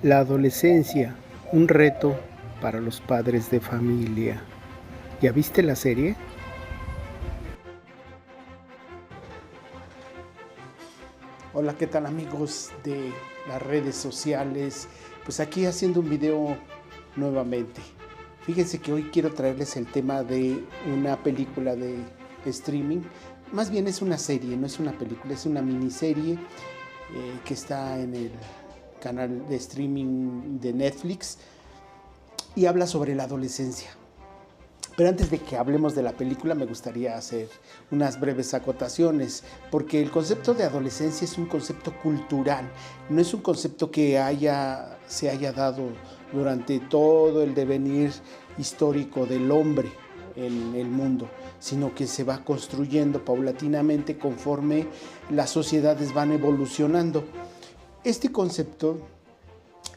La adolescencia, un reto para los padres de familia. ¿Ya viste la serie? Hola, ¿qué tal amigos de las redes sociales? Pues aquí haciendo un video nuevamente. Fíjense que hoy quiero traerles el tema de una película de streaming. Más bien es una serie, no es una película, es una miniserie que está en el canal de streaming de Netflix y habla sobre la adolescencia. Pero antes de que hablemos de la película me gustaría hacer unas breves acotaciones, porque el concepto de adolescencia es un concepto cultural, no es un concepto que se haya dado durante todo el devenir histórico del hombre en el mundo, sino que se va construyendo paulatinamente conforme las sociedades van evolucionando. Este concepto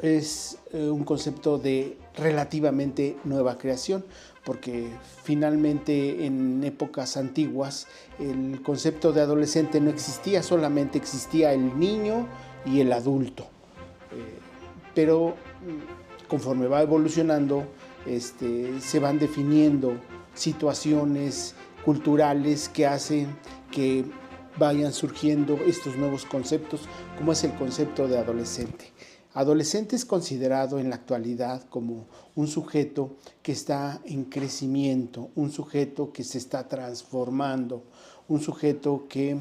es un concepto de relativamente nueva creación, porque finalmente en épocas antiguas el concepto de adolescente no existía, solamente existía el niño y el adulto. Pero conforme va evolucionando, se van definiendo situaciones culturales que hacen que vayan surgiendo estos nuevos conceptos, como es el concepto de adolescente. Adolescente es considerado en la actualidad como un sujeto que está en crecimiento, un sujeto que se está transformando, un sujeto que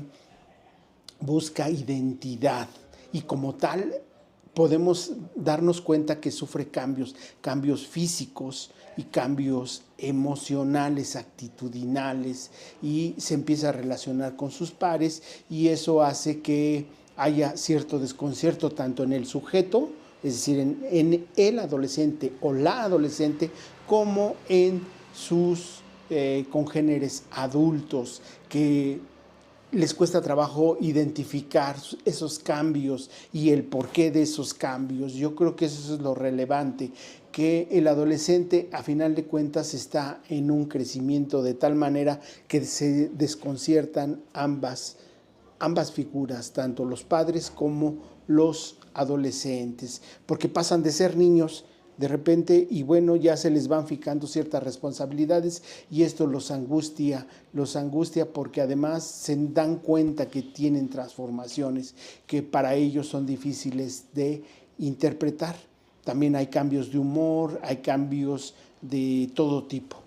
busca identidad y como tal podemos darnos cuenta que sufre cambios físicos y cambios emocionales, actitudinales, y se empieza a relacionar con sus pares, y eso hace que haya cierto desconcierto tanto en el sujeto, es decir, en el adolescente o la adolescente, como en sus congéneres adultos, que les cuesta trabajo identificar esos cambios y el porqué de esos cambios. Yo creo que eso es lo relevante, que el adolescente a final de cuentas está en un crecimiento de tal manera que se desconciertan ambas figuras, tanto los padres como los adolescentes, porque pasan de ser niños de repente y bueno, ya se les van fijando ciertas responsabilidades y esto los angustia porque además se dan cuenta que tienen transformaciones que para ellos son difíciles de interpretar. También hay cambios de humor, hay cambios de todo tipo.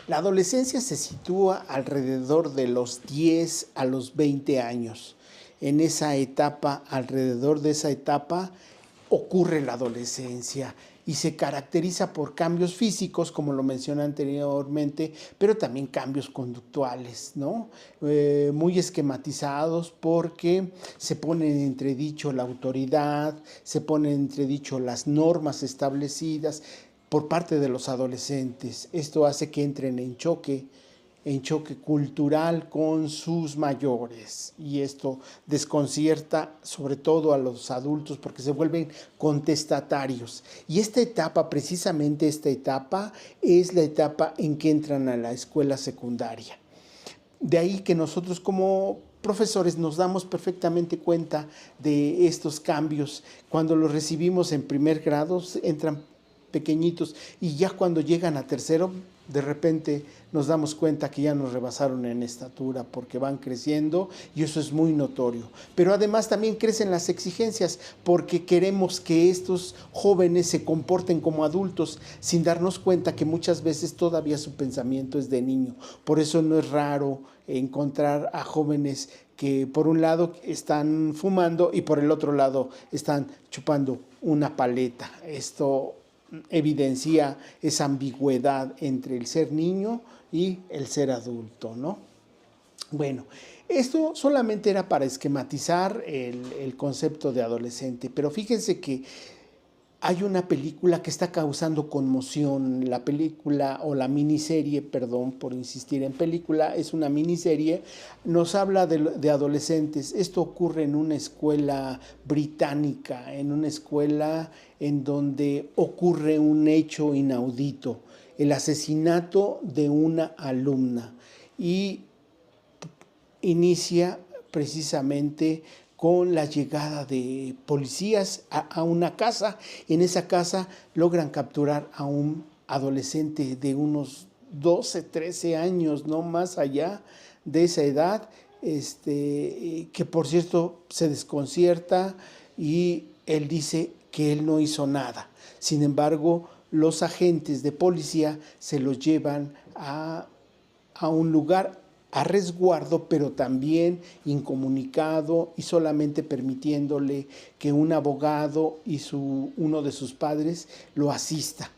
La adolescencia se sitúa alrededor de los 10 a los 20 años. En esa etapa, alrededor de esa etapa, ocurre la adolescencia y se caracteriza por cambios físicos, como lo mencioné anteriormente, pero también cambios conductuales, ¿no? Muy esquematizados porque se pone en entredicho la autoridad, se pone en entredicho las normas establecidas por parte de los adolescentes. Esto hace que entren en choque cultural con sus mayores, y esto desconcierta sobre todo a los adultos porque se vuelven contestatarios. Y esta etapa, precisamente esta etapa, es la etapa en que entran a la escuela secundaria. De ahí que nosotros como profesores nos damos perfectamente cuenta de estos cambios. Cuando los recibimos en primer grado entran pequeñitos y ya cuando llegan a tercero de repente nos damos cuenta que ya nos rebasaron en estatura porque van creciendo y eso es muy notorio. Pero además también crecen las exigencias porque queremos que estos jóvenes se comporten como adultos sin darnos cuenta que muchas veces todavía su pensamiento es de niño. Por eso no es raro encontrar a jóvenes que por un lado están fumando y por el otro lado están chupando una paleta. Esto evidencia esa ambigüedad entre el ser niño y el ser adulto, ¿no? Bueno, esto solamente era para esquematizar el concepto de adolescente, pero fíjense que hay una película que está causando conmoción. La película o la miniserie, perdón por insistir en película, es una miniserie, nos habla de adolescentes. Esto ocurre en una escuela británica, en una escuela en donde ocurre un hecho inaudito, el asesinato de una alumna, y inicia precisamente con la llegada de policías a una casa. En esa casa logran capturar a un adolescente de unos 12, 13 años, no más allá de esa edad, que por cierto se desconcierta y él dice que él no hizo nada. Sin embargo, los agentes de policía se los llevan a un lugar a resguardo, pero también incomunicado y solamente permitiéndole que un abogado y uno de sus padres lo asista.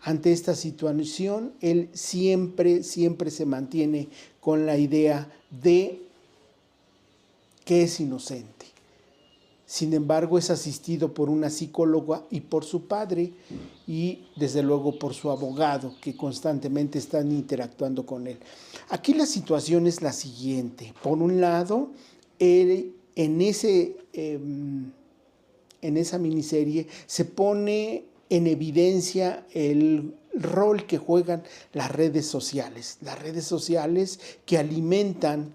Ante esta situación, él siempre se mantiene con la idea de que es inocente. Sin embargo, es asistido por una psicóloga y por su padre y desde luego por su abogado, que constantemente están interactuando con él. Aquí la situación es la siguiente. Por un lado, él en esa miniserie se pone en evidencia el rol que juegan las redes sociales que alimentan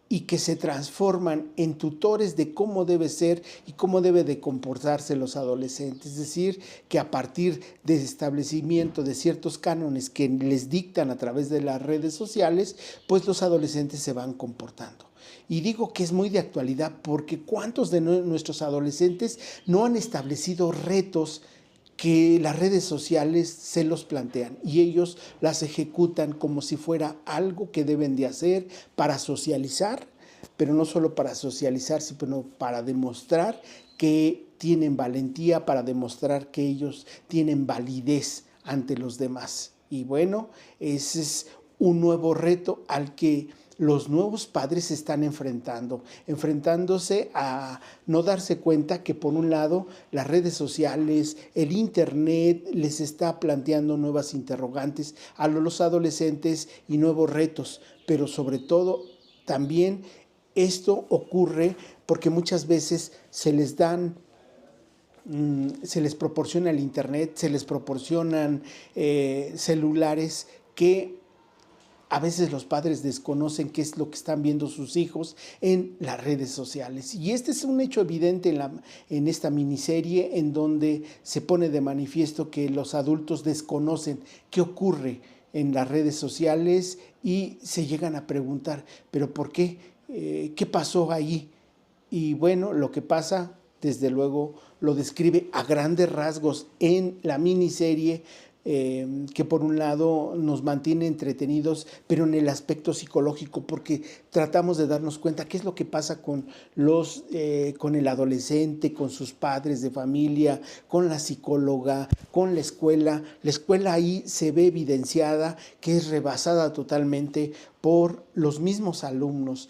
y que se transforman en tutores de cómo debe ser y cómo debe de comportarse los adolescentes. Es decir, que a partir del establecimiento de ciertos cánones que les dictan a través de las redes sociales, pues los adolescentes se van comportando. Y digo que es muy de actualidad porque ¿cuántos de nuestros adolescentes no han establecido retos que las redes sociales se los plantean y ellos las ejecutan como si fuera algo que deben de hacer para socializar, pero no solo para socializar, sino para demostrar que tienen valentía, para demostrar que ellos tienen validez ante los demás? Y bueno, ese es un nuevo reto al que los nuevos padres se están enfrentándose a no darse cuenta que por un lado las redes sociales, el internet les está planteando nuevas interrogantes a los adolescentes y nuevos retos, pero sobre todo también esto ocurre porque muchas veces se les proporciona el internet, se les proporcionan celulares que a veces los padres desconocen qué es lo que están viendo sus hijos en las redes sociales. Y este es un hecho evidente en esta miniserie en donde se pone de manifiesto que los adultos desconocen qué ocurre en las redes sociales y se llegan a preguntar, ¿pero por qué? ¿Qué pasó ahí? Y bueno, lo que pasa, desde luego, lo describe a grandes rasgos en la miniserie, que por un lado nos mantiene entretenidos, pero en el aspecto psicológico, porque tratamos de darnos cuenta qué es lo que pasa con el adolescente, con sus padres de familia, con la psicóloga, con la escuela. La escuela ahí se ve evidenciada que es rebasada totalmente por los mismos alumnos.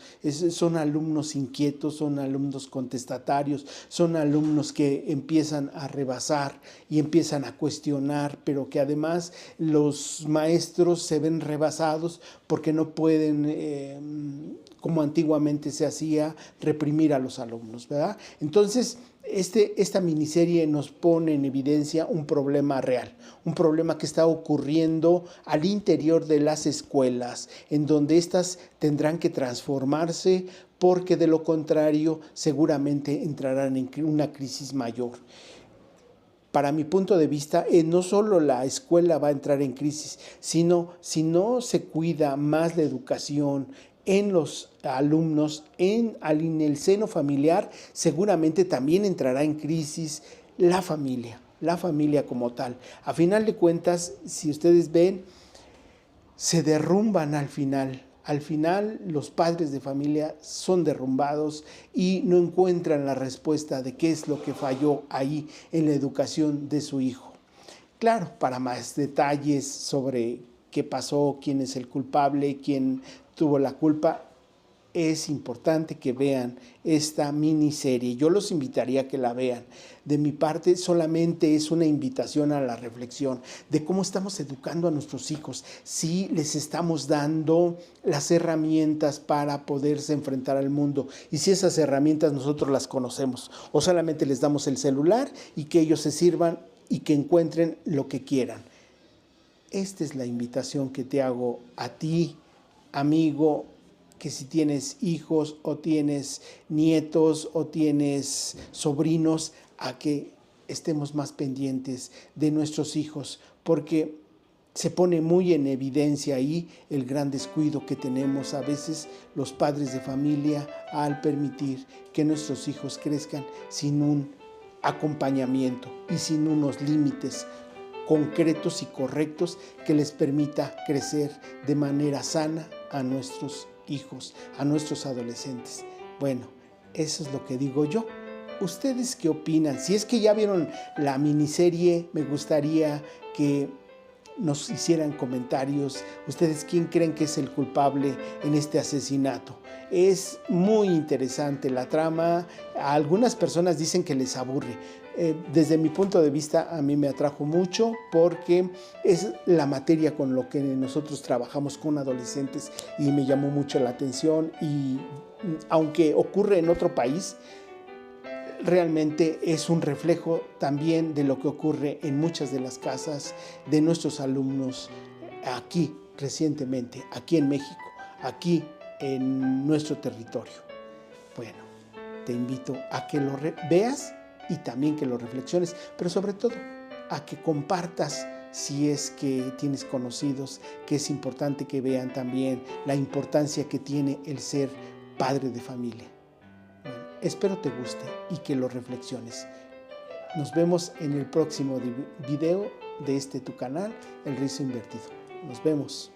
Son alumnos inquietos, son alumnos contestatarios, son alumnos que empiezan a rebasar y empiezan a cuestionar, pero que además los maestros se ven rebasados porque no pueden, como antiguamente se hacía, reprimir a los alumnos, ¿verdad? Entonces, esta miniserie nos pone en evidencia un problema real, un problema que está ocurriendo al interior de las escuelas, en donde éstas tendrán que transformarse porque de lo contrario seguramente entrarán en una crisis mayor. Para mi punto de vista, no solo la escuela va a entrar en crisis, sino si no se cuida más la educación en los alumnos, en el seno familiar, seguramente también entrará en crisis la familia como tal. A final de cuentas, si ustedes ven, se derrumban al final. Al final, los padres de familia son derrumbados y no encuentran la respuesta de qué es lo que falló ahí en la educación de su hijo. Claro, para más detalles sobre qué pasó, quién es el culpable, quién tuvo la culpa, es importante que vean esta miniserie. Yo los invitaría a que la vean. De mi parte, solamente es una invitación a la reflexión de cómo estamos educando a nuestros hijos, si les estamos dando las herramientas para poderse enfrentar al mundo y si esas herramientas nosotros las conocemos o solamente les damos el celular y que ellos se sirvan y que encuentren lo que quieran. Esta es la invitación que te hago a ti, amigo, que si tienes hijos o tienes nietos o tienes sobrinos, a que estemos más pendientes de nuestros hijos, porque se pone muy en evidencia ahí el gran descuido que tenemos a veces los padres de familia al permitir que nuestros hijos crezcan sin un acompañamiento y sin unos límites concretos y correctos que les permita crecer de manera sana a nuestros hijos, a nuestros adolescentes. Bueno, eso es lo que digo yo. ¿Ustedes qué opinan? Si es que ya vieron la miniserie, me gustaría que nos hicieran comentarios. ¿Ustedes quién creen que es el culpable en este asesinato? Es muy interesante la trama. A algunas personas dicen que les aburre. Desde mi punto de vista, a mí me atrajo mucho porque es la materia con lo que nosotros trabajamos con adolescentes y me llamó mucho la atención. Y aunque ocurre en otro país, realmente es un reflejo también de lo que ocurre en muchas de las casas de nuestros alumnos aquí recientemente, aquí en México, aquí en nuestro territorio. Bueno, te invito a que lo veas y también que lo reflexiones, pero sobre todo a que compartas si es que tienes conocidos, que es importante que vean también la importancia que tiene el ser padre de familia. Espero te guste y que lo reflexiones. Nos vemos en el próximo video de tu canal, El Rizo Invertido. Nos vemos.